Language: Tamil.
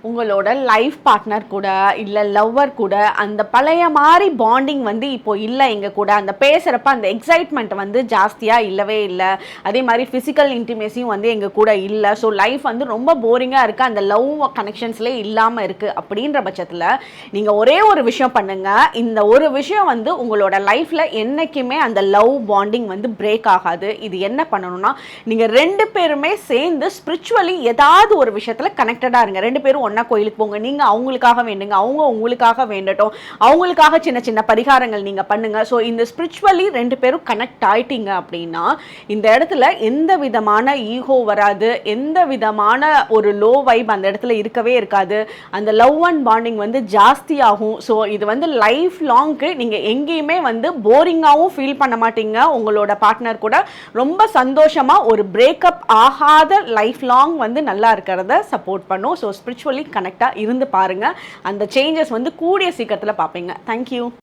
உங்களோட லைஃப் பார்ட்னர் கூட இல்லை லவ்வர் கூட அந்த பழைய மாதிரி பாண்டிங் வந்து இப்போ இல்லை எங்கள் கூட அந்த பேசுகிறப்ப அந்த எக்ஸைட்மெண்ட் வந்து ஜாஸ்தியாக இல்லவே இல்லை. அதே மாதிரி ஃபிசிக்கல் இன்டிமேசியும் வந்து எங்கள் கூட இல்லை. ஸோ லைஃப் வந்து ரொம்ப போரிங்காக இருக்குது, அந்த லவ் கனெக்ஷன்ஸ்லேயே இல்லாமல் இருக்குது. அப்படின்ற பட்சத்தில் நீங்கள் ஒரே ஒரு விஷயம் பண்ணுங்கள். இந்த ஒரு விஷயம் வந்து உங்களோட லைஃப்பில் என்றைக்குமே அந்த லவ் பாண்டிங் வந்து பிரேக் ஆகாது. இது என்ன பண்ணணும்னா, நீங்கள் 2 பேருமே சேர்ந்து ஸ்பிரிச்சுவலி ஏதாவது ஒரு விஷயத்தில் கனெக்டடாக இருங்க. 2 பேரும் ஒன்றா கோயிலுக்கு போங்க, நீங்கள் அவங்களுக்காக வேண்டுங்க, அவங்க உங்களுக்காக வேண்டட்டும், அவங்களுக்காக சின்ன சின்ன பரிகாரங்கள் நீங்கள் பண்ணுங்கள். ஸோ இந்த ஸ்பிரிச்சுவலி 2 பேரும் கனெக்ட் ஆகிட்டீங்க அப்படின்னா இந்த இடத்துல எந்த விதமான ஈகோ வராது, எந்த விதமான ஒரு லோ வைப் அந்த இடத்துல இருக்கவே இருக்காது. அந்த லவ் அண்ட் பாண்டிங் வந்து ஜாஸ்தி ஆகும். ஸோ இது வந்து லைஃப் லாங்க்கு நீங்கள் எங்கேயுமே வந்து போரிங்காகவும் ஃபீல் பண்ண மாட்டீங்க. உங்களோட பார்ட்னர் கூட ரொம்ப சந்தோஷமாக ஒரு பிரேக்கப் ஆகாத லைஃப் லாங் வந்து நல்லா இருக்கிறத சப்போர்ட் பண்ணும். ஸோ ஸ்பிரிச்சுவலி கனெக்டாக இருந்து பாருங்கள். அந்த சேஞ்சஸ் வந்து கூடிய சீக்கிரத்தில் பார்ப்பீங்க. தேங்க்யூ.